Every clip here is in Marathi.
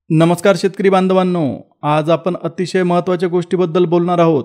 नमस्कार शेतकरी बांधवांनो, आज आपण अतिशय महत्त्वाच्या गोष्टीबद्दल बोलणार आहोत.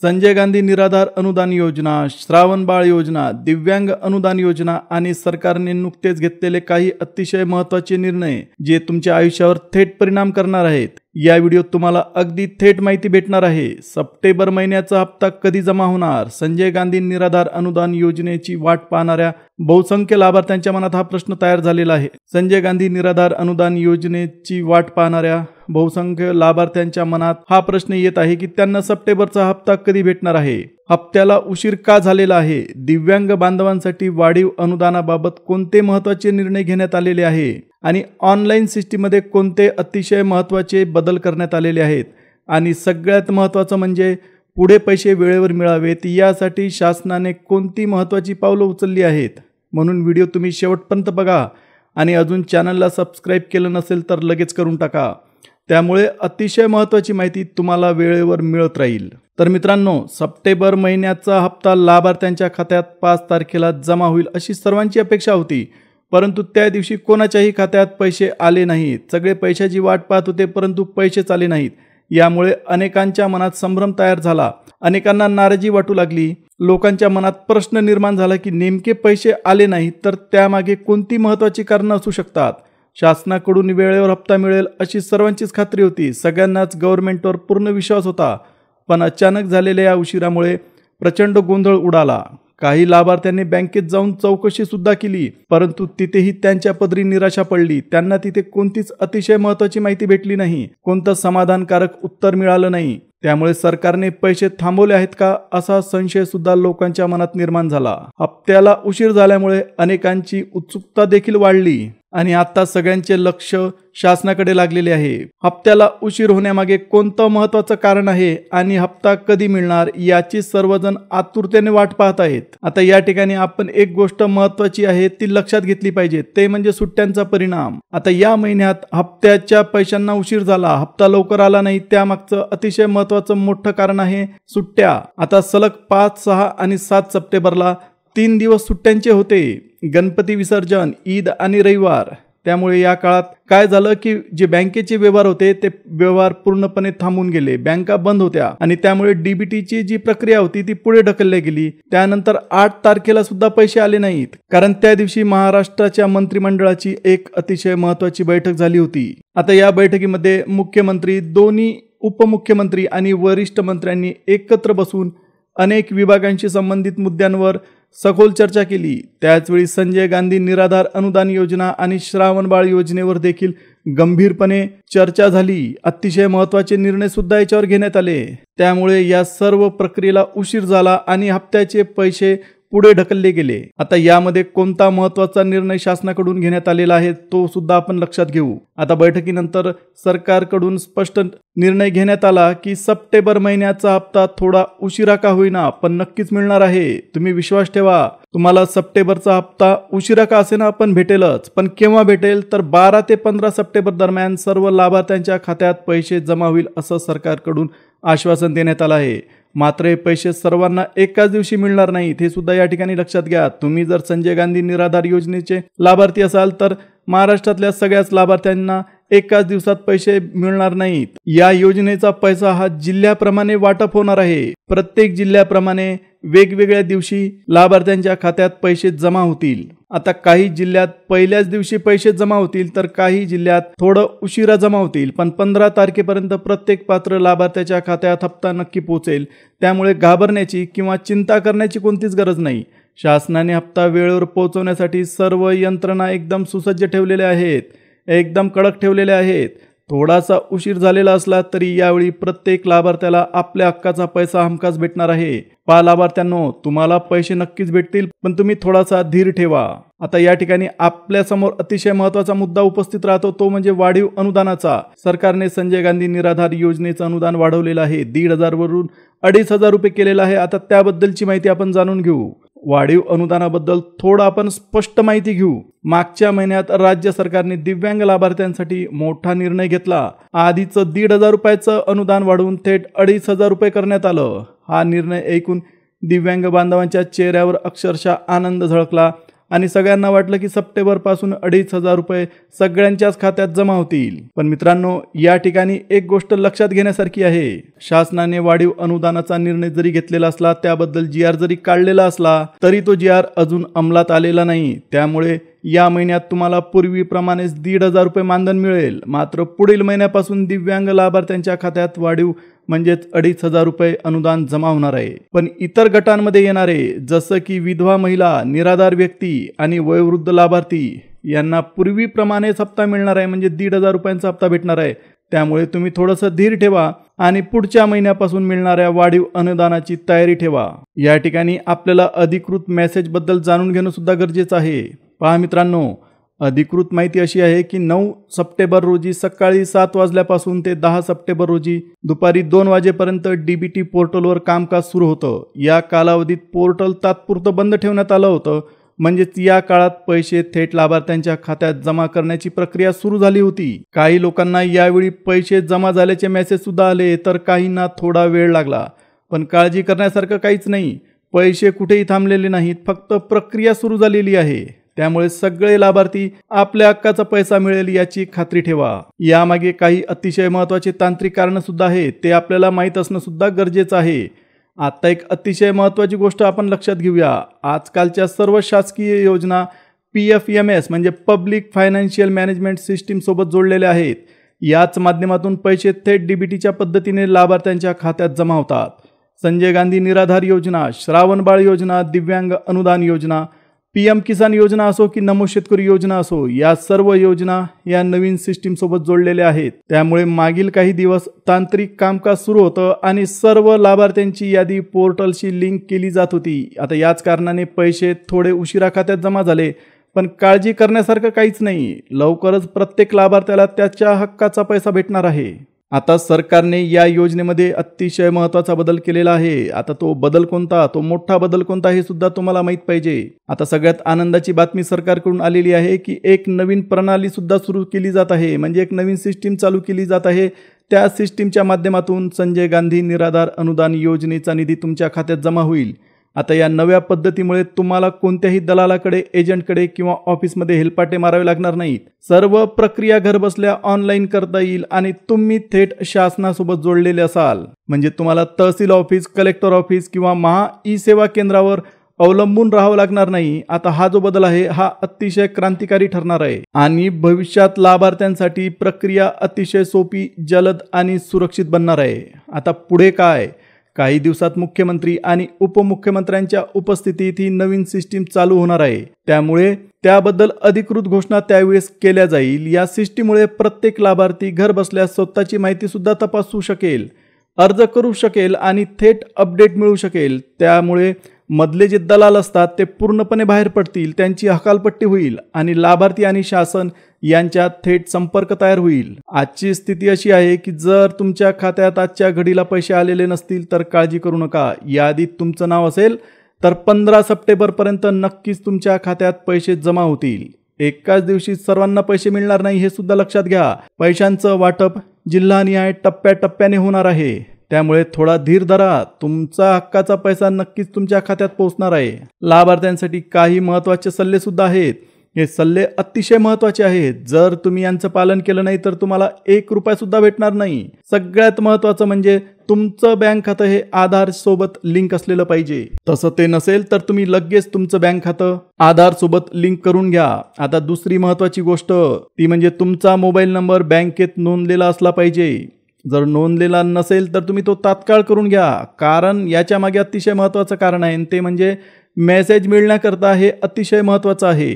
संजय गांधी निराधार अनुदान योजना, श्रावण बाळ योजना, दिव्यांग अनुदान योजना आणि सरकारने नुकतेच घेतलेले काही अतिशय महत्त्वाचे निर्णय जे तुमच्या आयुष्यावर थेट परिणाम करणार आहेत. या व्हिडिओत तुम्हाला अगदी थेट माहिती भेटणार आहे. सप्टेंबर महिन्याचा हप्ता कधी जमा होणार? संजय गांधी निराधार अनुदान योजनेची वाट पाहणाऱ्या बहुसंख्य लाभार्थ्यांच्या मनात हा प्रश्न तयार झालेला आहे. संजय गांधी निराधार अनुदान योजनेची वाट पाहणाऱ्या बहुसंख्य लाभार्थ्यांच्या मनात हा प्रश्न येत आहे की त्यांना सप्टेंबरचा हप्ता कधी भेटणार आहे. हप्त्याला उशीर का झालेला आहे? दिव्यांग बांधवांसाठी वाढीव अनुदानाबाबत कोणते महत्त्वाचे निर्णय घेण्यात आलेले आहे आणि ऑनलाईन सिस्टीममध्ये कोणते अतिशय महत्त्वाचे बदल करण्यात आलेले आहेत आणि सगळ्यात महत्त्वाचं म्हणजे पुढे पैसे वेळेवर मिळावेत यासाठी शासनाने कोणती महत्त्वाची पावलं उचलली आहेत. म्हणून व्हिडिओ तुम्ही शेवटपर्यंत बघा आणि अजून चॅनलला सबस्क्राईब केलं नसेल तर लगेच करून टाका. त्यामुळे अतिशय महत्त्वाची माहिती तुम्हाला वेळेवर मिळत राहील. तर मित्रांनो, सप्टेंबर महिन्याचा हप्ता लाभार्थ्यांच्या खात्यात 5 तारखेला जमा होईल अशी सर्वांची अपेक्षा होती. परंतु त्या दिवशी कोणाच्याही खात्यात पैसे आले नाहीत. सगळे पैशाची वाट पाहत होते परंतु पैसेच आले नाहीत. यामुळे अनेकांच्या मनात संभ्रम तयार झाला. अनेकांना नाराजी वाटू लागली. लोकांच्या मनात प्रश्न निर्माण झाला की नेमके पैसे आले नाहीत तर त्यामागे कोणती महत्त्वाची कारणं असू शकतात. शासनाकडून वेळेवर हप्ता मिळेल अशी सर्वांचीच खात्री होती. सगळ्यांनाच गव्हर्नमेंटवर पूर्ण विश्वास होता. पण अचानक झालेल्या या उशिरामुळे प्रचंड गोंधळ उडाला. काही लाभार्थ्यांनी बँकेत जाऊन चौकशी सुद्धा केली परंतु तिथेही त्यांच्या पदरी निराशा पडली. त्यांना तिथे कोणतीच अतिशय महत्त्वाची माहिती भेटली नाही. कोणतं समाधानकारक उत्तर मिळालं नाही. त्यामुळे सरकारने पैसे थांबवले आहेत का असा संशय सुद्धा लोकांच्या मनात निर्माण झाला. हप्त्याला उशीर झाल्यामुळे अनेकांची उत्सुकता देखील वाढली आणि आता सगळ्यांचे लक्ष शासनाकडे लागलेले आहे. हप्त्याला उशीर होण्यामागे कोणतं महत्त्वाचं कारण आहे आणि हप्ता कधी मिळणार याची सर्वजण आतुरतेने वाट पाहत आहेत. आता या ठिकाणी आपण एक गोष्ट महत्त्वाची आहे ती लक्षात घेतली पाहिजे, ते म्हणजे सुट्ट्यांचा परिणाम. आता या महिन्यात हप्त्याच्या पैशांना उशीर झाला, हप्ता लवकर आला नाही, त्यामागचं अतिशय महत्त्वाचं मोठं कारण आहे सुट्ट्या. आता सलग 5, 6 आणि 7 सप्टेंबरला 3 दिवस सुट्ट्यांचे होते. गणपती विसर्जन, ईद आणि रविवार. त्यामुळे या काळात काय झालं की जे बँकेचे व्यवहार होते ते व्यवहार पूर्णपणे थांबून गेले. बँका बंद होत्या आणि त्यामुळे डीबीटीची जी प्रक्रिया होती ती पुढे ढकलली गेली. त्यानंतर 8 तारखेला सुद्धा पैसे आले नाहीत कारण त्या दिवशी महाराष्ट्राच्या मंत्रिमंडळाची एक अतिशय महत्त्वाची बैठक झाली होती. आता या बैठकीमध्ये मुख्यमंत्री, दोन्ही उपमुख्यमंत्री आणि वरिष्ठ मंत्र्यांनी एकत्र बसून अनेक विभागांशी संबंधित मुद्द्यांवर सखोल चर्चा केली. त्याचवेळी संजय गांधी निराधार अनुदान योजना आणि श्रावण बाळ योजनेवर देखील गंभीरपणे चर्चा झाली. अतिशय महत्त्वाचे निर्णय सुद्धा याच्यावर घेण्यात आले. त्यामुळे या सर्व प्रक्रियेला उशीर झाला आणि हप्त्याचे पैसे पुढे ढकलले गेले. आता यामध्ये कोणता महत्त्वाचा निर्णय शासनाकडून घेण्यात आलेला आहे तो सुद्धा आपण लक्षात घेऊ. आता बैठकीनंतर सरकारकडून स्पष्ट निर्णय घेण्यात आला की सप्टेंबर महिन्याचा हप्ता थोडा उशिरा का होईना पण नक्कीच मिळणार आहे. तुम्ही विश्वास ठेवा, तुम्हाला सप्टेंबरचा हप्ता उशिरा का असेना पण भेटेलच. पण केव्हा भेटेल तर 12 ते 15 सप्टेंबर दरम्यान सर्व लाभार्थ्यांच्या खात्यात पैसे जमा होईल असं सरकारकडून आश्वासन देण्यात आलं आहे. मात्र हे पैसे सर्वांना एकाच दिवशी मिळणार नाहीत हे सुद्धा या ठिकाणी लक्षात घ्या. तुम्ही जर संजय गांधी निराधार योजनेचे लाभार्थी असाल तर महाराष्ट्रातल्या सगळ्याच लाभार्थ्यांना एकाच दिवसात पैसे मिळणार नाहीत. या योजनेचा पैसा हा जिल्ह्याप्रमाणे वाटप होणार आहे. प्रत्येक जिल्ह्याप्रमाणे वेगवेगळ्या दिवशी लाभार्थ्यांच्या खात्यात पैसे जमा होतील. आता काही जिल्ह्यात पहिल्याच दिवशी पैसे जमा होतील तर काही जिल्ह्यात थोडं उशिरा जमा होतील. पण 15 तारखेपर्यंत प्रत्येक पात्र लाभार्थ्याच्या खात्यात हप्ता नक्की पोहोचेल. त्यामुळे घाबरण्याची किंवा चिंता करण्याची कोणतीच गरज नाही. शासनाने हप्ता वेळेवर पोहोचवण्यासाठी सर्व यंत्रणा एकदम सुसज्ज ठेवलेल्या आहेत, एकदम कडक ठेवलेल्या आहेत. थोडासा उशीर झालेला असला तरी यावेळी प्रत्येक लाभार्थ्याला आपल्या हक्काचा पैसा हमखास भेटणार आहे. लाभार्थ्यांनो, तुम्हाला पैसे नक्कीच भेटतील पण तुम्ही थोडासा धीर ठेवा. आता या ठिकाणी आपल्या समोर अतिशय महत्त्वाचा मुद्दा उपस्थित राहतो तो म्हणजे वाढीव अनुदानाचा. सरकारने संजय गांधी निराधार योजनेचं अनुदान वाढवलेलं आहे. 1,500 वरून 2,500 रुपये केलेलं आहे. आता त्याबद्दलची माहिती आपण जाणून घेऊ. वाढीव अनुदानाबद्दल थोडं आपण स्पष्ट माहिती घेऊ. मागच्या महिन्यात राज्य सरकारने दिव्यांग लाभार्थ्यांसाठी मोठा निर्णय घेतला. आधीचं 1,500 रुपयाचं अनुदान वाढवून थेट 2,500 रुपये करण्यात आलं. हा निर्णय ऐकून दिव्यांग बांधवांच्या चेहऱ्यावर अक्षरशः आनंद झळकला आणि सगळ्यांना वाटलं की सप्टेंबरपासून 2,500 रुपये सगळ्यांच्याच खात्यात जमा होतील. पण मित्रांनो, या ठिकाणी एक गोष्ट लक्षात घेण्यासारखी आहे. शासनाने वाढीव अनुदानाचा निर्णय जरी घेतलेला असला, त्याबद्दल GR जरी काढलेला असला, तरी तो GR अजून अंमलात आलेला नाही. त्यामुळे या महिन्यात तुम्हाला पूर्वीप्रमाणेच 1,500 रुपये मानधन मिळेल. मात्र पुढील महिन्यापासून दिव्यांग लाभार्थ्यांच्या खात्यात वाढीव म्हणजेच 2,500 रुपये अनुदान जमा होणार आहे. पण इतर गटांमध्ये येणारे जसं की विधवा महिला, निराधार व्यक्ती आणि वयोवृद्ध लाभार्थी यांना पूर्वीप्रमाणेच हप्ता मिळणार आहे, म्हणजे 1,500 रुपयांचा हप्ता भेटणार आहे. त्यामुळे तुम्ही थोडंसं धीर ठेवा आणि पुढच्या महिन्यापासून मिळणाऱ्या वाढीव अनुदानाची तयारी ठेवा. या ठिकाणी आपल्याला अधिकृत मेसेजबद्दल जाणून घेणं सुद्धा गरजेचं आहे. पहा मित्रांनो, अधिकृत माहिती अशी आहे की 9 सप्टेंबर रोजी सकाळी 7 वाजल्यापासून ते 10 सप्टेंबर रोजी दुपारी 2 वाजेपर्यंत DBT पोर्टलवर कामकाज सुरू होतं. या कालावधीत पोर्टल तात्पुरतं बंद ठेवण्यात आलं होतं. म्हणजेच या काळात पैसे थेट लाभार्थ्यांच्या खात्यात जमा करण्याची प्रक्रिया सुरू झाली होती. काही लोकांना यावेळी पैसे जमा झाल्याचे मेसेज सुद्धा आले, तर काहींना थोडा वेळ लागला. पण काळजी करण्यासारखं काहीच नाही. पैसे कुठेही थांबलेले नाहीत, फक्त प्रक्रिया सुरू झालेली आहे. त्यामुळे सगळे लाभार्थी आपल्या हक्काचा पैसा मिळेल याची खात्री ठेवा. यामागे काही अतिशय महत्त्वाचे तांत्रिक कारण सुद्धा आहेत, ते आपल्याला माहीत असणं सुद्धा गरजेचं आहे. आता एक अतिशय महत्त्वाची गोष्ट आपण लक्षात घेऊया. आजकालच्या सर्व शासकीय योजना PFMS म्हणजे पब्लिक फायनान्शियल मॅनेजमेंट सिस्टीम सोबत जोडलेल्या आहेत. याच माध्यमातून पैसे थेट DBTच्या पद्धतीने लाभार्थ्यांच्या खात्यात जमा होतात. संजय गांधी निराधार योजना, श्रावण बाळ योजना, दिव्यांग अनुदान योजना, PM किसान योजना असो की नमो शेतकरी योजना असो, या सर्व योजना या नवीन सिस्टीम सोबत जोडलेल्या आहेत. त्यामुळे मागील काही दिवस तांत्रिक कामकाज सुरू होतं आणि सर्व लाभार्थ्यांची यादी पोर्टलशी लिंक केली जात होती. आता याच कारणाने पैसे थोडे उशिरा खात्यात जमा झाले, पण काळजी करण्यासारखं काहीच नाही. लवकरच प्रत्येक लाभार्थ्याला त्याच्या हक्काचा पैसा भेटणार आहे. आता सरकारने या योजनेमध्ये अतिशय महत्त्वाचा बदल केलेला आहे. आता तो बदल कोणता, तो मोठा बदल कोणता हे सुद्धा तुम्हाला माहीत पाहिजे. आता सगळ्यात आनंदाची बातमी सरकारकडून आलेली आहे की एक नवीन प्रणाली सुद्धा सुरू केली जात आहे, म्हणजे एक नवीन सिस्टीम चालू केली जात आहे. त्या सिस्टीमच्या माध्यमातून संजय गांधी निराधार अनुदान योजनेचा निधी तुमच्या खात्यात जमा होईल. आता या नव्या पद्धतीमुळे तुम्हाला कोणत्याही दलालाकडे, एजंटकडे किंवा ऑफिसमध्ये हेलपाटे मारावे लागणार नाहीत. सर्व प्रक्रिया घरबसल्या ऑनलाईन करता येईल आणि तुम्ही थेट शासनासोबत जोडलेले असाल. म्हणजे तुम्हाला तहसील ऑफिस, कलेक्टर ऑफिस किंवा महा ई-सेवा केंद्रावर अवलंबून राहावं लागणार नाही. आता हा जो बदल आहे हा अतिशय क्रांतिकारी ठरणार आहे आणि भविष्यात लाभार्थ्यांसाठी प्रक्रिया अतिशय सोपी, जलद आणि सुरक्षित बनणार आहे. आता पुढे काय? काही दिवसात मुख्यमंत्री आणि उपमुख्यमंत्र्यांच्या उपस्थितीत ही नवीन सिस्टीम चालू होणार आहे. त्यामुळे त्याबद्दल अधिकृत घोषणा त्यावेळेस केल्या जाईल. या सिस्टीममुळे प्रत्येक लाभार्थी घर बसल्या स्वतःची माहिती सुद्धा तपासू शकेल, अर्ज करू शकेल आणि थेट अपडेट मिळू शकेल. त्यामुळे मधले जे दलाल असतात ते पूर्णपणे बाहेर पडतील, त्यांची हकालपट्टी होईल आणि लाभार्थी आणि शासन यांच्यात थेट संपर्क तयार होईल. आजची स्थिती अशी आहे की जर तुमच्या खात्यात आजच्या घडीला पैसे आलेले नसतील तर काळजी करू नका. यादीत तुमचं नाव असेल तर 15 सप्टेंबरपर्यंत नक्कीच तुमच्या खात्यात पैसे जमा होतील. एकाच दिवशी सर्वांना पैसे मिळणार नाही हे सुद्धा लक्षात घ्या. पैशांचं वाटप जिल्हानिहाय टप्प्याटप्प्याने होणार आहे. त्यामुळे थोडा धीर धरा. तुमचा हक्काचा पैसा नक्कीच तुमच्या खात्यात पोहोचणार आहे. लाभार्थ्यांसाठी काही महत्त्वाचे सल्ले सुद्धा आहेत. हे सल्ले अतिशय महत्त्वाचे आहेत. जर तुम्ही यांचं पालन केलं नाही तर तुम्हाला 1 रुपया सुद्धा भेटणार नाही. सगळ्यात महत्त्वाचं म्हणजे तुमचं बँक खातं हे आधार सोबत लिंक असलेलं पाहिजे. तसं ते नसेल तर तुम्ही लगेच तुमचं बँक खातं आधार सोबत लिंक करून घ्या. आता दुसरी महत्त्वाची गोष्ट ती म्हणजे तुमचा मोबाईल नंबर बँकेत नोंदलेला असला पाहिजे. जर नोंदलेला नसेल तर तुम्ही तो तात्काळ करून घ्या, कारण याच्या मागे अतिशय महत्त्वाचं कारण आहे, ते म्हणजे मेसेज मिळण्याकरता हे अतिशय महत्त्वाचं आहे.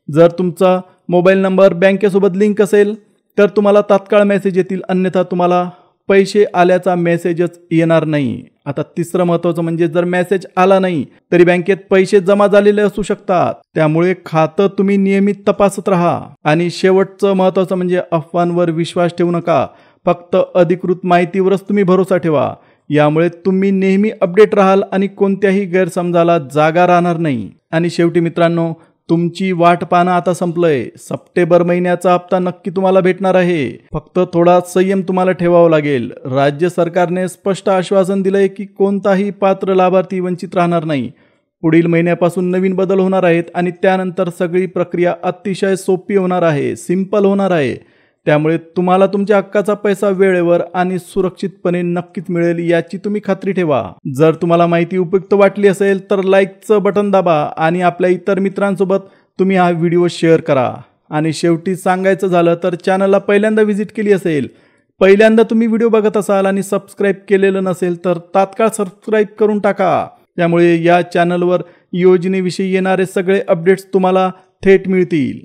जर तुमचा मोबाईल नंबर बँकेसोबत लिंक असेल तर तुम्हाला तात्काळ मेसेज येतील, अन्यथा तुम्हाला पैसे आल्याचा मेसेजच येणार नाही. आता तिसरं महत्त्वाचं म्हणजे जर मेसेज आला नाही तरी बँकेत पैसे जमा झालेले असू शकतात. त्यामुळे खातं तुम्ही नियमित तपासत राहा. आणि शेवटचं महत्त्वाचं म्हणजे अफवांवर विश्वास ठेवू नका. फक्त अधिकृत माहितीवरच तुम्ही भरोसा ठेवा. यामुळे तुम्ही नेहमी अपडेट राहाल आणि कोणत्याही गैरसमजाला जागा राहणार नाही. आणि शेवटी मित्रांनो, तुमची वाट पाहणं आता संपलंय. सप्टेंबर महिन्याचा हप्ता नक्की तुम्हाला भेटणार आहे. फक्त थोडा संयम तुम्हाला ठेवावा लागेल. राज्य सरकारने स्पष्ट आश्वासन दिलंय की कोणताही पात्र लाभार्थी वंचित राहणार नाही. पुढील महिन्यापासून नवीन बदल होणार आहेत आणि त्यानंतर सगळी प्रक्रिया अतिशय सोपी होणार आहे, सिंपल होणार आहे. त्यामुळे तुम्हाला तुमच्या हक्काचा पैसा वेळेवर आणि सुरक्षितपणे नक्कीच मिळेल याची तुम्ही खात्री ठेवा. जर तुम्हाला माहिती उपयुक्त वाटली असेल तर लाईकचं बटन दाबा आणि आपल्या इतर मित्रांसोबत तुम्ही हा व्हिडिओ शेअर करा. आणि शेवटी सांगायचं झालं तर चॅनलला पहिल्यांदा व्हिजिट केली असेल, पहिल्यांदा तुम्ही व्हिडिओ बघत असाल आणि सबस्क्राईब केलेलं नसेल तर तात्काळ सबस्क्राईब करून टाका. त्यामुळे या चॅनलवर योजनेविषयी येणारे सगळे अपडेट्स तुम्हाला थेट मिळतील.